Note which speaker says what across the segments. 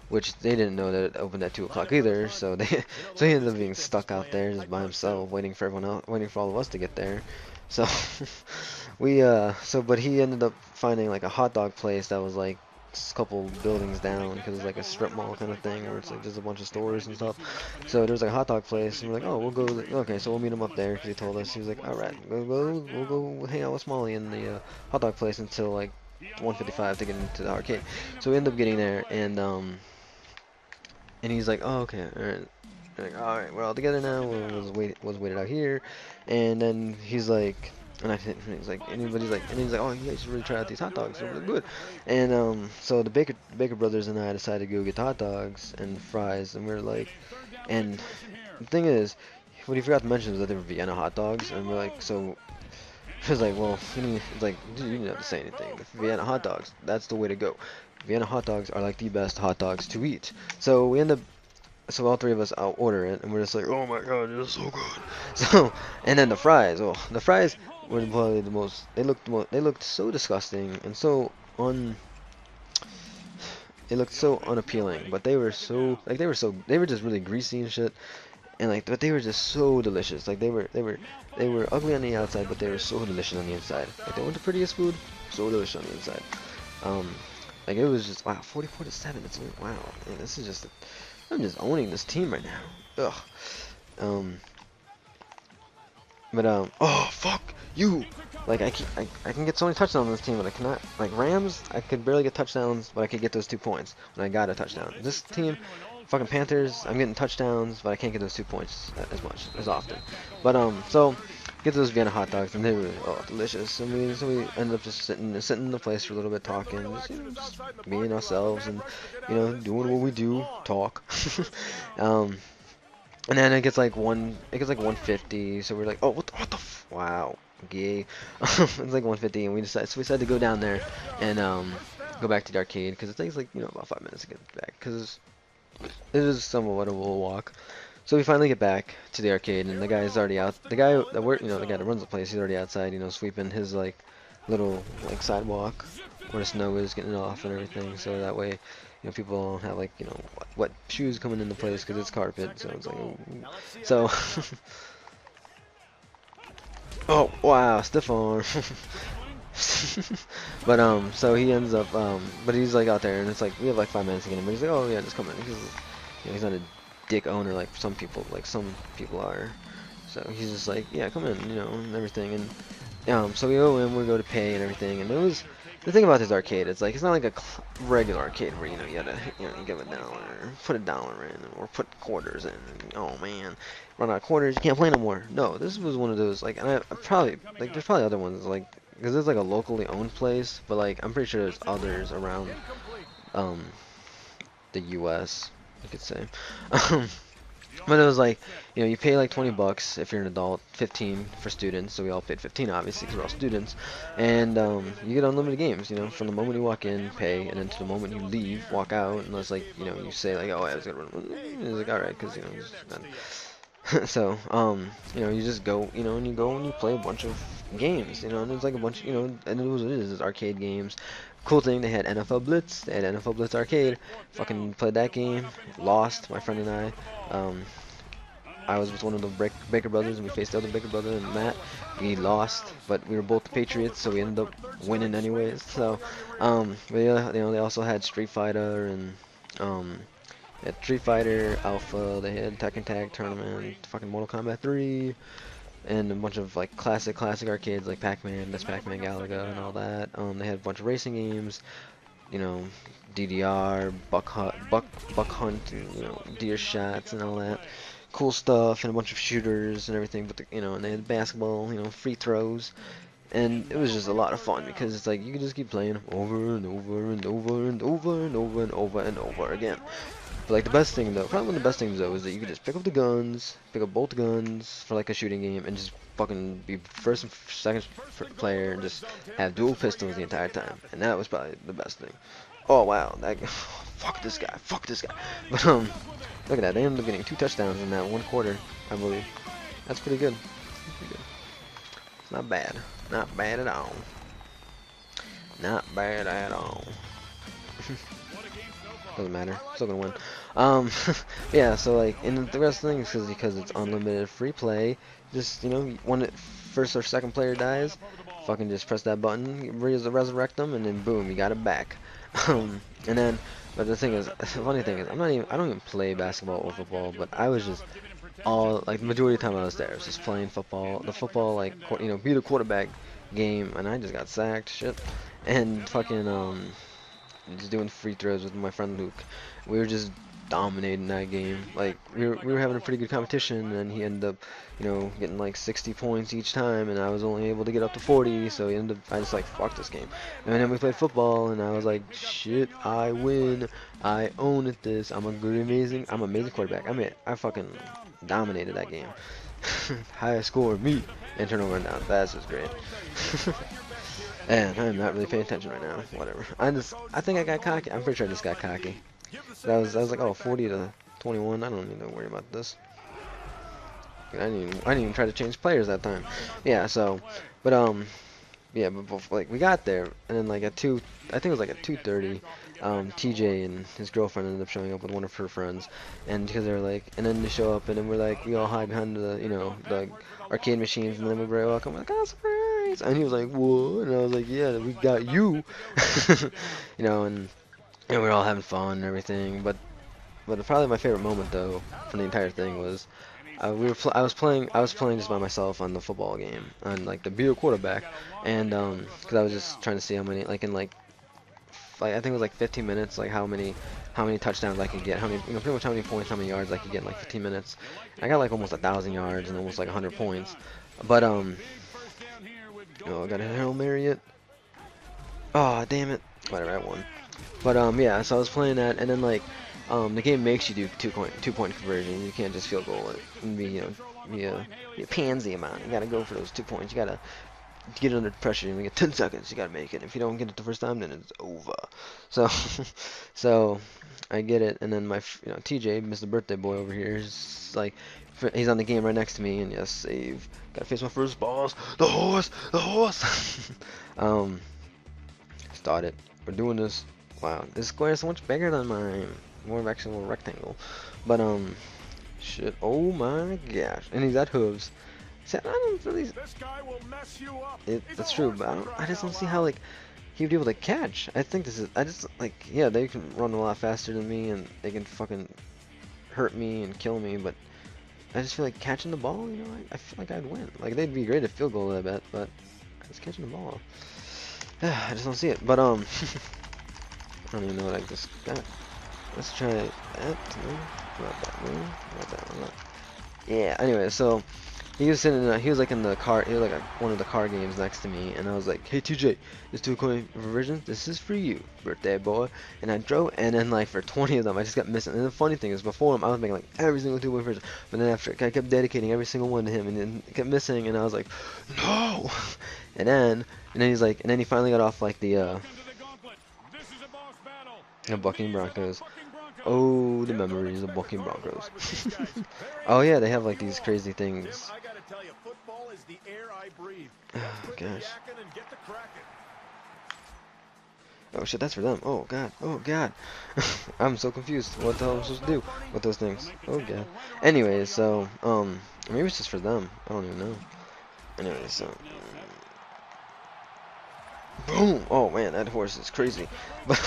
Speaker 1: which they didn't know that it opened at 2 o'clock either. So so he ended up being stuck out there just by himself, waiting for everyone else, waiting for all of us to get there. So but he ended up finding like a hot dog place that was like a couple buildings down because it's like a strip mall kind of thing where it's like just a bunch of stores and stuff. So there's like a hot dog place, and we're like, oh, we'll go. Okay, so we'll meet him up there because he told us. He was like, all right, we'll go hang out with Smalley in the hot dog place until like 1:55 to get into the arcade. So we end up getting there, and he's like, oh, okay, all right. All right, we're all together now. Was waited out here, and then he's like, he's like, and he's like, oh, you guys should really try out these hot dogs. They're really good. And so the Baker brothers and I decided to go get the hot dogs and fries, and we're like, and the thing is, what he forgot to mention is that they were Vienna hot dogs, and we're like, so. He was like, well, it's like, dude, you didn't have to say anything. The Vienna hot dogs, that's the way to go. Vienna hot dogs are like the best hot dogs to eat. So we end up so all three of us order it, and we're just like, oh my god, it's so good. So, and then the fries. Oh, the fries were probably the most. They looked so disgusting and so un. It looked so unappealing, but they were just really greasy and shit, and like, but they were just so delicious. Like they were ugly on the outside, but they were so delicious on the inside. Like they weren't the prettiest food, so delicious on the inside. Um, like it was just wow, 44-7. It's like, wow, man, this is just. I'm just owning this team right now. Ugh. Um. Oh fuck you! Like I can get so many touchdowns on this team, but I cannot. Like Rams, I could barely get touchdowns, but I could get those 2 points when I got a touchdown. This team, fucking Panthers, I'm getting touchdowns, but I can't get those 2 points as often. But so get those Vienna hot dogs, and they were delicious. And we ended up just sitting in the place for a little bit talking, just being ourselves, and doing what we do, talk. um. And then it gets like 150, so we're like, oh, what the wow, gay. It's like 150, and we decided to go down there and go back to the arcade because it takes like about 5 minutes to get back because it is somewhat of a walk. So we finally get back to the arcade, and the guy is already out. The guy that the guy that runs the place, he's already outside, sweeping his like little like sidewalk where the snow is getting off and everything, so that way people don't have like wet shoes coming into place because it's carpet. So it's like, ooh. So oh wow, stiff arm. But so he ends up but he's like out there, and it's like we have like 5 minutes to get him, but he's like, oh yeah, just come in because he's not a dick owner like some people are. So he's just like, yeah, come in, and everything. And so we go in, we go to pay and everything, and it was the thing about this arcade. It's like it's not like a regular arcade where you gotta you give $1, put $1 in, or put quarters in. And, oh man, run out of quarters, you can't play no more. No, this was one of those like, and I probably like there's probably other ones like because it's like a locally owned place, but like I'm pretty sure there's others around um the U.S. you could say. But it was like, you pay like 20 bucks if you're an adult, 15 for students, so we all paid 15 obviously because we're all students, and you get unlimited games, from the moment you walk in, pay, and then to the moment you leave, walk out, unless like, you say like, oh, I was gonna run, it's like, alright, because, so, you just go, and you go and you play a bunch of games, and it's like a bunch, and it was what it is, it's arcade games. Cool thing, they had NFL Blitz, they had NFL Blitz Arcade, fucking played that game, lost, my friend and I was with one of the Baker brothers, and we faced the other Baker brother, and Matt. We lost, but we were both the Patriots, so we ended up winning anyways. So, but yeah, they also had Street Fighter and Street Fighter Alpha. They had Tekken Tag Tournament, fucking Mortal Kombat 3, and a bunch of like classic arcades like Pac-Man, Miss Pac-Man, Galaga, and all that. They had a bunch of racing games, DDR, Buck Hunt, and Deer Shots and all that cool stuff, and a bunch of shooters and everything. But and they had basketball, free throws, and it was just a lot of fun because it's like you can just keep playing over and over and over and over and over and over and over again. But like the best thing though, probably one of the best things though, is that you could just pick up the guns, pick up both guns for like a shooting game, and just fucking be first and second player and just have dual pistols the entire time. And that was probably the best thing. Oh wow, that fuck this guy. But look at that. They ended up getting 2 touchdowns in that 1 quarter, I believe. That's pretty good. It's not bad. Not bad at all. Not bad at all. doesn't matter. Still gonna win. Yeah. So like, and the rest of the things is because it's unlimited free play. Just when first or second player dies, fucking just press that button, resurrect them, and then boom, you got it back. And then, but the thing is, the funny thing is, I don't even play basketball or football, but I was just like the majority of the time I was there, I was just playing football. The football, like, be the quarterback game, and I just got sacked, shit, and fucking just doing free throws with my friend Luke. We were just dominating that game. Like we were having a pretty good competition, and he ended up, getting like 60 points each time, and I was only able to get up to 40. So I just like fuck this game. And then we played football, and I was like, shit, I win, I own it. I'm I'm an amazing quarterback. I fucking dominated that game. Highest score, me, and turnover and down. That's just great. And I'm not really paying attention right now. Whatever. I think I got cocky. I'm pretty sure I just got cocky. I was like, oh, 40 to 21. I don't need to worry about this. I didn't even try to change players that time. Yeah. So, but yeah. But like we got there, and then like I think it was like at 2:30. TJ and his girlfriend ended up showing up with one of her friends, and because they were like, and then they show up, and then we all hide behind the arcade machines, and then we're very welcome, like, oh, surprise, and he was like, what? And I was like, yeah, we got you, and we're all having fun and everything, but probably my favorite moment though from the entire thing was. I was playing just by myself on the football game on like the beer quarterback, and because I was just trying to see how many like in like I think it was like 15 minutes, like how many touchdowns I could get, how many, pretty much how many points, how many yards I could get in like 15 minutes. I got like almost 1,000 yards and almost like 100 points. But I got a Hail Mary it. Oh, damn it. Whatever, I won. But yeah, so I was playing that, and then like the game makes you do two-point conversion. You can't just field goal it and be a pansy amount. You gotta go for those 2 points. You gotta get under pressure. You get 10 seconds. You gotta make it. If you don't get it the first time, then it's over. So, so I get it, and then my TJ, Mr. Birthday Boy over here, is like, he's on the game right next to me, and yes, save. Gotta face my first boss. The horse. Started. We're doing this. Wow, this square is so much bigger than mine. More actually a rectangle, but shit. Oh my gosh, and he's got hooves. See, I don't really. That's true, but I just don't see how like he would be able to catch. I think this is. I just like yeah, they can run a lot faster than me, and they can fucking hurt me and kill me. But I just feel like catching the ball. I feel like I'd win. Like they'd be great at field goal, I bet. But just catching the ball, I just don't see it. But I don't even know what I just got. Let's try that. No, not that. No, not that one. Not. Yeah. Anyway, so. He was sitting he was like in the car, he was like one of the car games next to me, and I was like, hey TJ, this 2-coin version, this is for you, birthday boy. And I drove, and then like for 20 of them, I just kept missing. And the funny thing is, before him, I was making like every single 2-coin version, but then after, I kept dedicating every single one to him, and then it kept missing, and I was like, no! And then he's like, and then he finally got off like the Bucking Broncos. Oh, the memories of Bucking Broncos. Oh yeah, they have like these crazy things. Oh gosh. Oh shit, that's for them. Oh god. Oh god. I'm so confused. What the hell am I supposed to do with those things? Oh god. Anyways, so maybe it's just for them. I don't even know. Anyways, so boom. Oh man, that horse is crazy. But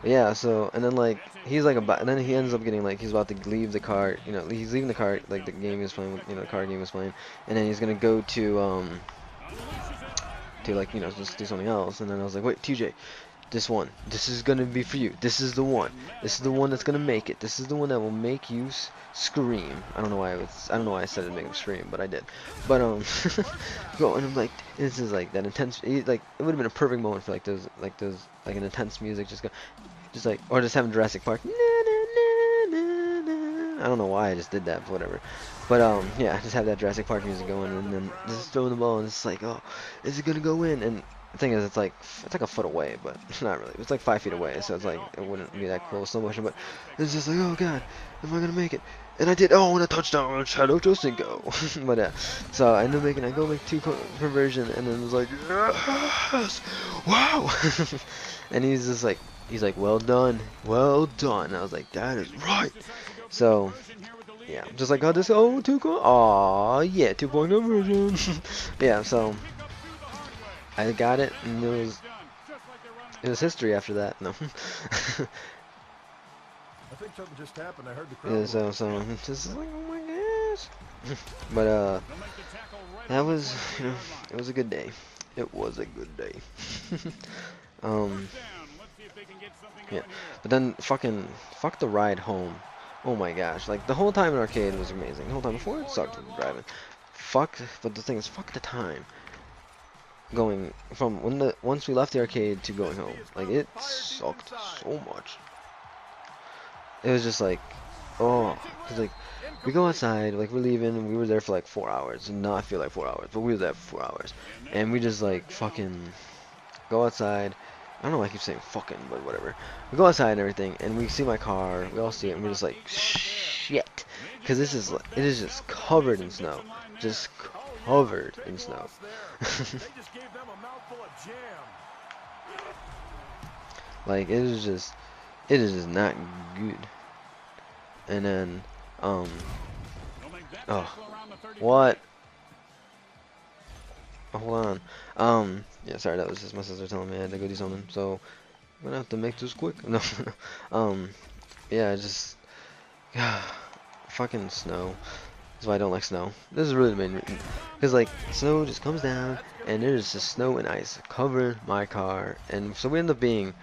Speaker 1: yeah, so, and then like he's like about, and then he ends up getting like he's about to leave the car, he's leaving the car, like the game he was playing with, the car game he was playing, and then he's gonna go to like just do something else. And then I was like, wait, TJ, this is gonna be for you. This is the one that's gonna make it. This is the one that will make you scream. I don't know why I said it to make him scream, but I did. But go, and I'm like, this is like that intense, like it would have been a perfect moment for like an intense music, just like, or just having Jurassic Park. I don't know why I just did that, but whatever. But yeah, just have that Jurassic Park music going, and then just throwing the ball, and it's like, oh, is it gonna go in? And the thing is, it's like a foot away, but not really. It's like 5 feet away, so it's like it wouldn't be that close, slow motion. But it's just like, oh god, am I gonna make it? And I did. Oh, and a touchdown, Shadow Josinko. But yeah, so I go make 2 conversion, and then it was like, yes, wow. And he's just like, he's like, well done, well done. I was like, that is right. So yeah, just like how this, oh, 2 aw, yeah, 2-point conversion. Yeah, so I got it, and it was history after that. No.
Speaker 2: I think something just happened. I heard the
Speaker 1: Yeah,
Speaker 2: crowd.
Speaker 1: so just like, oh my gosh. But that was, it was a good day. It was a good day. um yeah, but then fuck the ride home. Oh my gosh, like the whole time in arcade was amazing. The whole time before it sucked driving. But the thing is, fuck the time going from once we left the arcade to going home. Like it sucked so much. It was just like, oh, cause like we go outside, like we're leaving, and we were there for like 4 hours, and not feel like 4 hours, but we were there for 4 hours, and we just like fucking go outside. I don't know why I keep saying fucking, but whatever. We go outside and everything, and we see my car. We all see it, and we're just like, shit, because it is just covered in snow, just covered in snow. Like it is just not good. And then, oh, what? Oh, hold on. Yeah, sorry, that was just my sister telling me I had to go do something. So I'm gonna have to make this quick. No, yeah, just fucking snow. That's why I don't like snow. This is really the main reason. Because like snow just comes down and there's just snow and ice cover my car, and so we end up being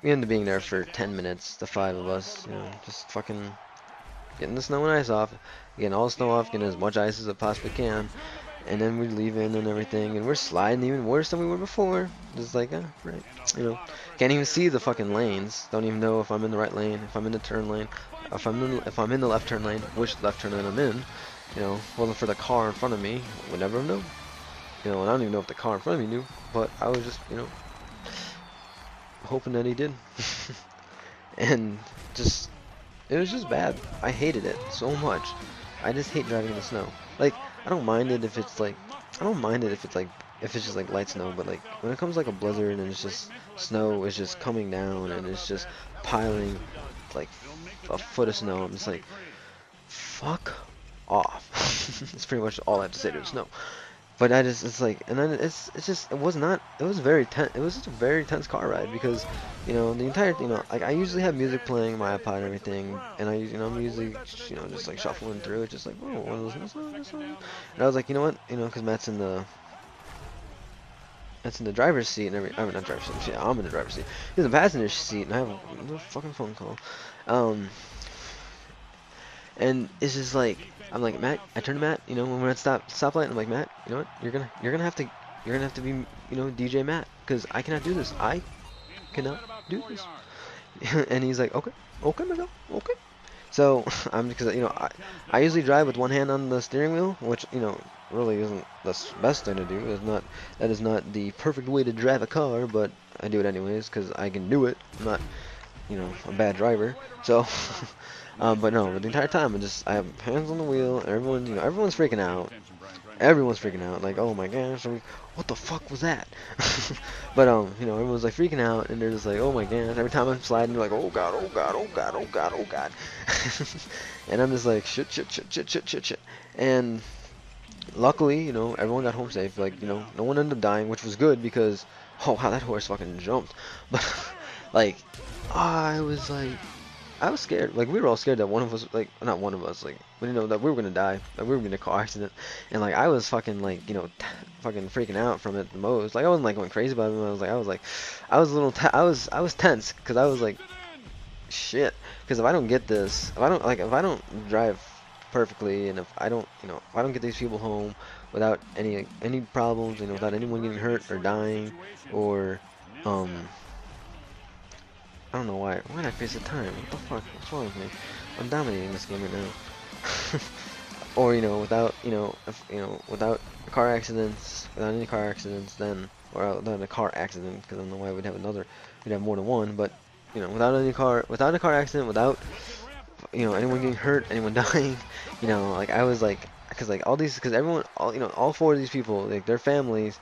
Speaker 1: there for 10 minutes, the 5 of us, just fucking getting the snow and ice off, getting all the snow off, getting as much ice as I possibly can, and then we leave in and everything, and we're sliding even worse than we were before. Just like, right, can't even see the fucking lanes. Don't even know if I'm in the right lane, if I'm in the turn lane, if I'm in the left turn lane, which left turn lane I'm in. Wasn't for the car in front of me, would never know. And I don't even know if the car in front of me knew, but I was just, hoping that he did. And just it was just bad. I hated it so much. I just hate driving in the snow. Like, I don't mind it if it's like, I don't mind it if it's like, if it's just like light snow, but like when it comes like a blizzard and it's just snow is just coming down and it's just piling like a foot of snow, I'm just like, fuck off. That's pretty much all I have to say to the snow. But it's like, and then it was not, it was very tense, it was just a very tense car ride because, the entire, like I usually have music playing, my iPod and everything, and I'm usually, just like shuffling through it, just like, oh, one of those, this song. And I was like, you know what, because Matt's in the driver's seat and I mean, not driver's seat, yeah, I'm in the driver's seat. He's in the passenger seat and I have a fucking phone call. And it's just like, I'm like, Matt, I turn to Matt, when we're at stoplight, I'm like, Matt, you know what, you're gonna have to be, DJ Matt, because I cannot do this. I cannot do this. And he's like, okay, Miguel, okay. So I'm because I usually drive with one hand on the steering wheel, which really isn't the best thing to do. That is not the perfect way to drive a car, but I do it anyways because I can do it. I'm not a bad driver. So but no, but the entire time I have hands on the wheel. Everyone's freaking out. Everyone's freaking out, like, oh my gosh, what the fuck was that? But everyone's like freaking out, and they're just like, oh my gosh. Every time I'm sliding, they're like, oh god, oh god, oh god, oh god, oh god. And I'm just like, shit, shit, shit, shit, shit, shit, shit. And luckily, everyone got home safe. Like, no one ended up dying, which was good because, oh wow, that horse fucking jumped. But like, I was like, I was scared. Like, we were all scared that one of us, like, not one of us, like, but that we were gonna die, that we were gonna car accident, and like I was fucking like, fucking freaking out from it the most. Like, I wasn't like going crazy about it. I was a little, I was tense because I was like, shit. Because if I don't get this, if I don't drive perfectly, and if I don't, if I don't get these people home without any problems, without anyone getting hurt or dying, or I don't know why did I face the time? What the fuck? What's wrong with me? I'm dominating this game right now. Or, without, without car accidents, without any car accidents, then, or without a car accident, because I don't know why we'd have more than one, but, without a car accident, without, anyone getting hurt, anyone dying, like, I was like, because, like, because everyone, all 4 of these people, like, their families,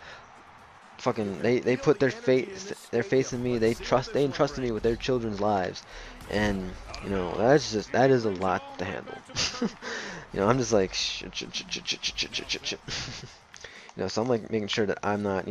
Speaker 1: fucking they put their faith in me. They entrusted me with their children's lives, and that is a lot to handle. I'm just like shit. So I'm like making sure that I'm not